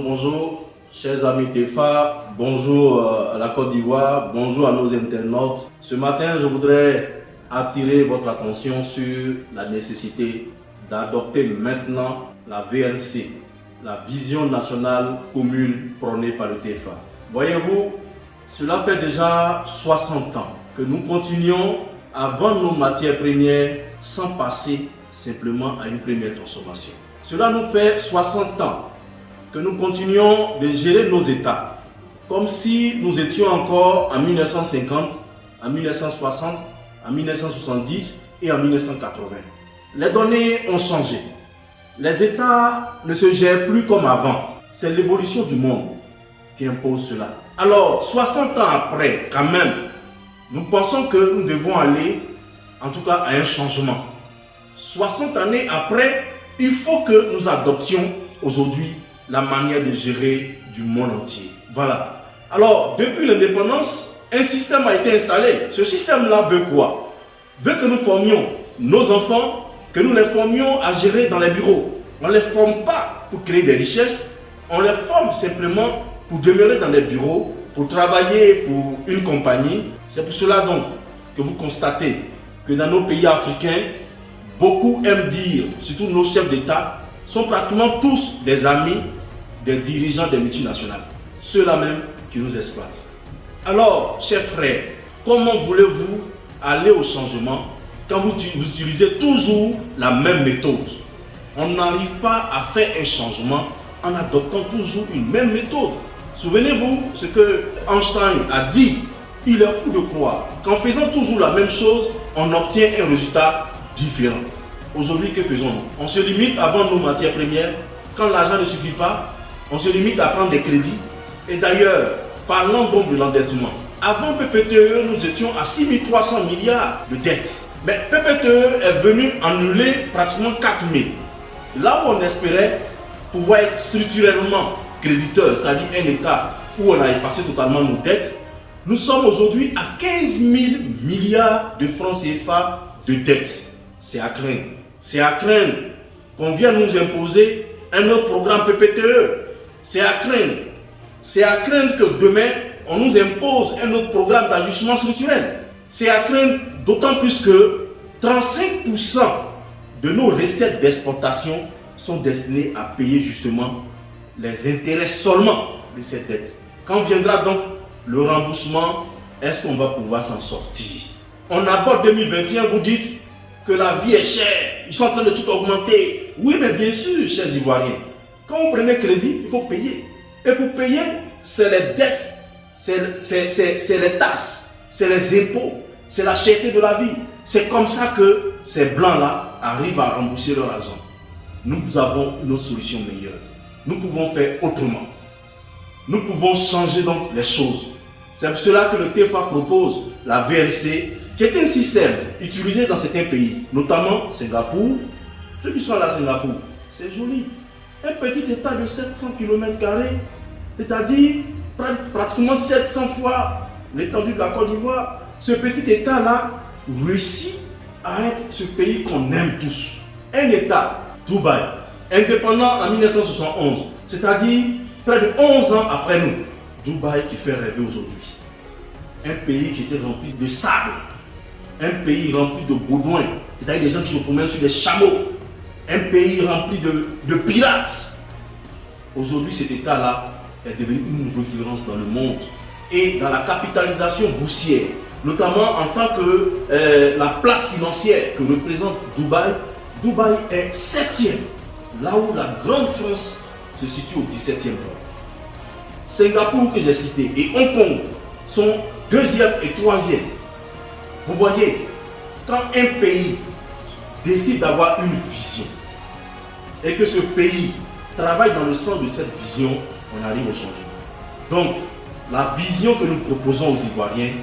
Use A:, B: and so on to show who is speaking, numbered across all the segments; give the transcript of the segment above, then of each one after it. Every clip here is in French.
A: Bonjour, chers amis TEFA, bonjour à la Côte d'Ivoire, bonjour à nos internautes. Ce matin, je voudrais attirer votre attention sur la nécessité d'adopter maintenant la VNC, la Vision nationale commune prônée par le TEFA. Voyez-vous, cela fait déjà 60 ans que nous continuons à vendre nos matières premières sans passer simplement à une première transformation. Cela nous fait 60 ans que nous continuons de gérer nos États comme si nous étions encore en 1950, en 1960, en 1970 et en 1980. Les données ont changé. Les États ne se gèrent plus comme avant. C'est l'évolution du monde qui impose cela. Alors, 60 ans après, quand même, nous pensons que nous devons aller, en tout cas, à un changement. 60 années après, il faut que nous adoptions aujourd'hui la manière de gérer du monde entier. Voilà. Alors, depuis l'indépendance, un système a été installé. Ce système-là veut quoi? Veut que nous formions nos enfants, que nous les formions à gérer dans les bureaux. On ne les forme pas pour créer des richesses, on les forme simplement pour demeurer dans les bureaux, pour travailler pour une compagnie. C'est pour cela donc que vous constatez que dans nos pays africains, beaucoup aiment dire, surtout nos chefs d'État, sont pratiquement tous des amis des dirigeants des multinationales. Ceux-là même qui nous exploitent. Alors, chers frères, comment voulez-vous aller au changement quand vous utilisez toujours la même méthode? On n'arrive pas à faire un changement en adoptant toujours une même méthode. Souvenez-vous ce que Einstein a dit. Il est fou de croire qu'en faisant toujours la même chose, on obtient un résultat différent. Aujourd'hui, que faisons-nous? On se limite à vendre nos matières premières. Quand l'argent ne suffit pas, on se limite à prendre des crédits. Et d'ailleurs, parlons donc de l'endettement. Avant PPTE, nous étions à 6 300 milliards de dettes. Mais PPTE est venu annuler pratiquement 4 000. Là où on espérait pouvoir être structurellement créditeur, c'est-à-dire un État où on a effacé totalement nos dettes, nous sommes aujourd'hui à 15 000 milliards de francs CFA de dettes. C'est à craindre. C'est à craindre qu'on vienne nous imposer un autre programme PPTE. C'est à craindre. C'est à craindre que demain, on nous impose un autre programme d'ajustement structurel. C'est à craindre d'autant plus que 35% de nos recettes d'exportation sont destinées à payer justement les intérêts seulement de cette dette. Quand viendra donc le remboursement, est-ce qu'on va pouvoir s'en sortir? On aborde 2021, vous dites que la vie est chère, ils sont en train de tout augmenter. Oui, mais bien sûr, chers Ivoiriens, quand vous prenez crédit, il faut payer. Et pour payer, c'est les dettes, c'est les taxes, c'est les impôts, c'est la cherté de la vie. C'est comme ça que ces blancs-là arrivent à rembourser leur argent. Nous avons une autre solution meilleure. Nous pouvons faire autrement. Nous pouvons changer donc les choses. C'est pour cela que le TEFA propose la VNC, qui est un système utilisé dans certains pays, notamment Singapour. Ceux qui sont là à Singapour, c'est joli. Un petit État de 700 km², c'est-à-dire pratiquement 700 fois l'étendue de la Côte d'Ivoire. Ce petit État-là réussit à être ce pays qu'on aime tous. Un État, Dubaï, indépendant en 1971, c'est-à-dire près de 11 ans après nous. Dubaï qui fait rêver aujourd'hui. Un pays qui était rempli de sable, un pays rempli de baudouins, c'est-à-dire des gens qui se promènent sur des chameaux, un pays rempli de pirates. Aujourd'hui, cet État-là est devenu une référence dans le monde et dans la capitalisation boursière, notamment en tant que la place financière que représente Dubaï. Dubaï est 7e, là où la grande France se situe au 17e rang. Singapour que j'ai cité et Hong Kong sont 2e et 3e. Vous voyez, quand un pays décide d'avoir une vision et que ce pays travaille dans le sens de cette vision, on arrive au changement. Donc, la vision que nous proposons aux Ivoiriens,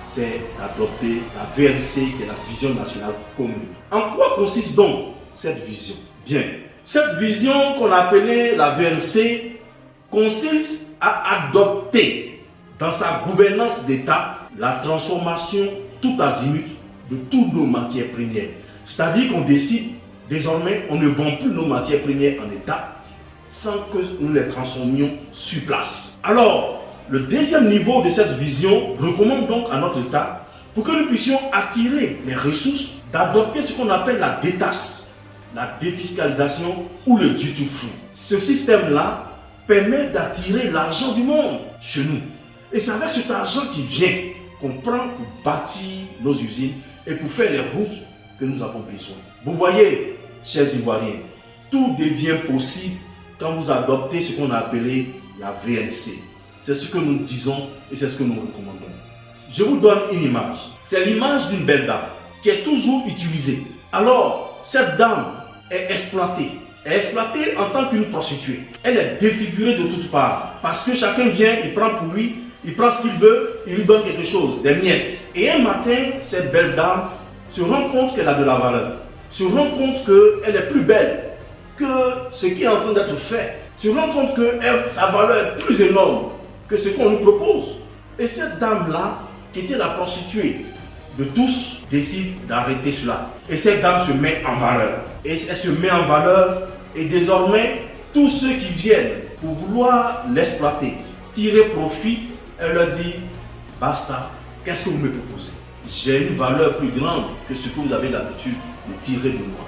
A: c'est d'adopter la VNC, qui est la vision nationale commune. En quoi consiste donc cette vision? Bien, cette vision qu'on a appelée la VNC consiste à adopter dans sa gouvernance d'État la transformation tout azimut de toutes nos matières premières. C'est-à-dire qu'on décide désormais, on ne vend plus nos matières premières en État, sans que nous les transformions sur place. Alors, le deuxième niveau de cette vision recommande donc à notre État, pour que nous puissions attirer les ressources, d'adopter ce qu'on appelle la détaxe, la défiscalisation ou le duty free. Ce système-là permet d'attirer l'argent du monde chez nous. Et c'est avec cet argent qui vient qu'on prend pour bâtir nos usines et pour faire les routes que nous avons besoin. Vous voyez, chers Ivoiriens, tout devient possible quand vous adoptez ce qu'on a appelé la VNC. C'est ce que nous disons et c'est ce que nous recommandons. Je vous donne une image. C'est l'image d'une belle dame qui est toujours utilisée. Alors, cette dame est exploitée. Elle est exploitée en tant qu'une prostituée. Elle est défigurée de toutes parts. Parce que chacun vient, il prend pour lui, il prend ce qu'il veut, il lui donne quelque chose, des miettes. Et un matin, cette belle dame se rend compte qu'elle a de la valeur. Se rend compte qu'elle est plus belle que ce qui est en train d'être fait. Se rend compte que sa valeur est plus énorme que ce qu'on nous propose. Et cette dame-là, qui était la prostituée de tous, décide d'arrêter cela. Et cette dame se met en valeur. Et elle se met en valeur. Et désormais, tous ceux qui viennent pour vouloir l'exploiter, tirer profit, elle leur dit, basta, qu'est-ce que vous me proposez? J'ai une valeur plus grande que ce que vous avez l'habitude de tirer de moi.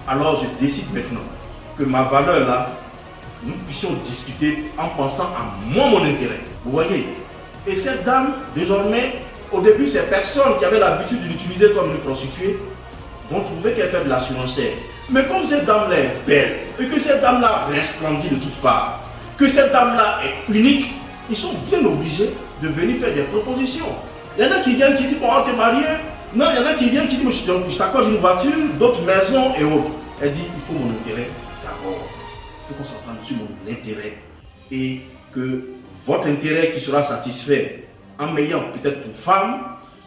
A: Alors je décide maintenant que ma valeur là, nous puissions discuter en pensant à moi, mon intérêt. Vous voyez? Et cette dame, désormais, au début, ces personnes qui avaient l'habitude de l'utiliser comme une prostituée vont trouver qu'elle fait de la surenchère. Mais comme cette dame-là est belle, et que cette dame-là resplendit de toutes parts, que cette dame-là est unique, ils sont bien obligés de venir faire des propositions. Il y en a qui viennent qui disent, bon, on t'est marié. Non, il y en a qui viennent qui disent, je t'accorde une voiture, d'autres maisons et autres. Elle dit, il faut mon intérêt d'abord. Il faut qu'on s'entende sur mon intérêt. Et que votre intérêt qui sera satisfait en m'ayant peut-être pour femme,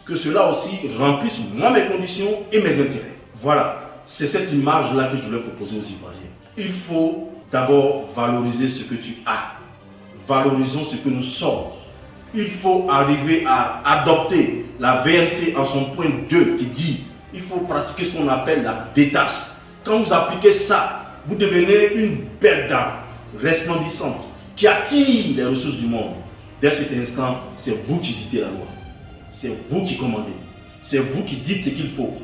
A: que cela aussi remplisse moi mes conditions et mes intérêts. Voilà, c'est cette image-là que je voulais proposer aux Ivoiriens. Il faut d'abord valoriser ce que tu as. Valorisons ce que nous sommes. Il faut arriver à adopter la VNC en son point 2 qui dit il faut pratiquer ce qu'on appelle la détaxe. Quand vous appliquez ça, vous devenez une belle dame resplendissante qui attire les ressources du monde. Dès cet instant, c'est vous qui dictez la loi. C'est vous qui commandez. C'est vous qui dites ce qu'il faut.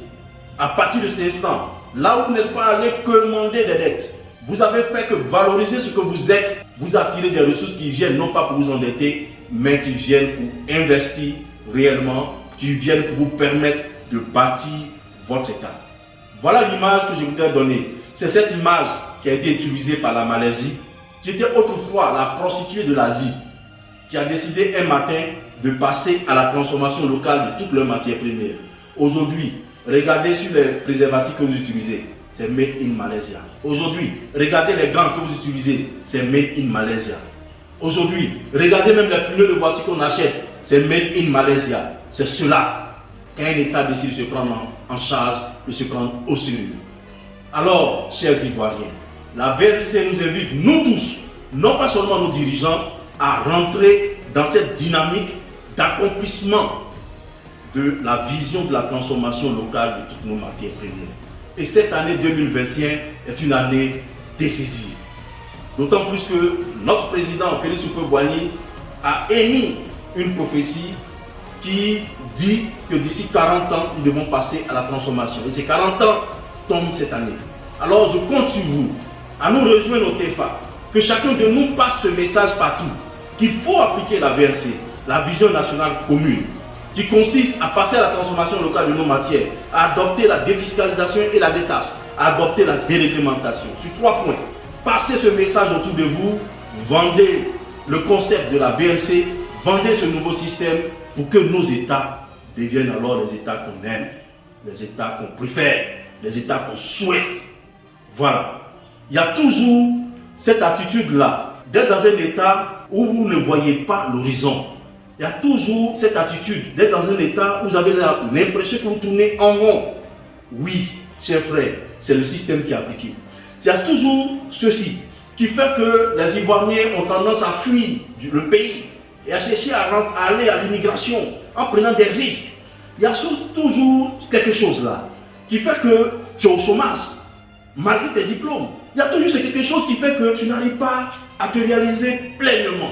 A: À partir de cet instant, là où vous n'êtes pas allé commander des dettes, vous avez fait que valoriser ce que vous êtes, vous attirez des ressources qui viennent non pas pour vous endetter, mais qui viennent pour investir réellement, qui viennent pour vous permettre de bâtir votre État. Voilà l'image que je voudrais donner. C'est cette image qui a été utilisée par la Malaisie, qui était autrefois la prostituée de l'Asie, qui a décidé un matin de passer à la transformation locale de toutes leurs matières premières. Aujourd'hui, regardez sur les préservatifs que vous utilisez, c'est made in Malaysia. Aujourd'hui, regardez les gants que vous utilisez, c'est made in Malaysia. Aujourd'hui, regardez même les pneus de voiture qu'on achète, c'est made in Malaysia. C'est cela qu'un État décide de se prendre en charge, de se prendre au sérieux. Alors, chers Ivoiriens, la VNC nous invite, nous tous, non pas seulement nos dirigeants, à rentrer dans cette dynamique d'accomplissement de la vision de la transformation locale de toutes nos matières premières. Et cette année 2021 est une année décisive. D'autant plus que notre président Félix Houphouët-Boigny a émis une prophétie qui dit que d'ici 40 ans, nous devons passer à la transformation. Et ces 40 ans tombent cette année. Alors je compte sur vous, à nous rejoindre au TEFA, que chacun de nous passe ce message partout, qu'il faut appliquer la VNC, la vision nationale commune, qui consiste à passer à la transformation locale de nos matières, à adopter la défiscalisation et la détaxe, à adopter la déréglementation. Sur 3 points, passez ce message autour de vous, vendez le concept de la VNC, vendez ce nouveau système pour que nos États deviennent alors les États qu'on aime, les États qu'on préfère, les États qu'on souhaite. Voilà. Il y a toujours cette attitude-là, d'être dans un État où vous ne voyez pas l'horizon. Il y a toujours cette attitude d'être dans un état où vous avez l'impression que vous tournez en rond. Oui, chers frères, c'est le système qui est appliqué. Il y a toujours ceci qui fait que les Ivoiriens ont tendance à fuir le pays et à chercher à aller à l'immigration en prenant des risques. Il y a toujours quelque chose là qui fait que tu es au chômage malgré tes diplômes. Il y a toujours quelque chose qui fait que tu n'arrives pas à te réaliser pleinement.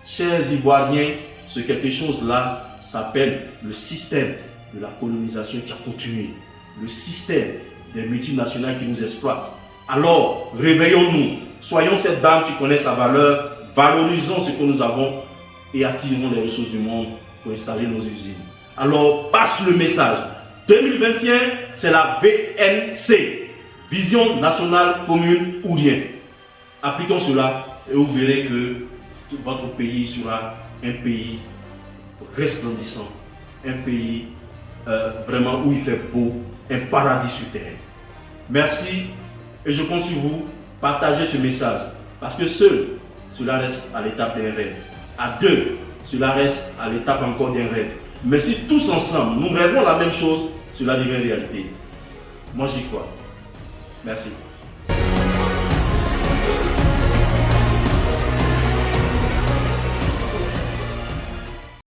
A: Chers Ivoiriens, ce quelque chose-là s'appelle le système de la colonisation qui a continué. Le système des multinationales qui nous exploitent. Alors, réveillons-nous. Soyons cette dame qui connaît sa valeur. Valorisons ce que nous avons et attirons les ressources du monde pour installer nos usines. Alors, passe le message. 2021, c'est la VNC. Vision nationale commune ou rien. Appliquons cela et vous verrez que votre pays sera un pays resplendissant. Un pays vraiment où il fait beau, un paradis sur terre. Merci et je compte sur vous. Partagez ce message parce que seul, cela reste à l'étape d'un rêve. À deux, cela reste à l'étape encore d'un rêve. Mais si tous ensemble, nous rêvons la même chose, cela devient réalité. Moi, j'y crois. Merci.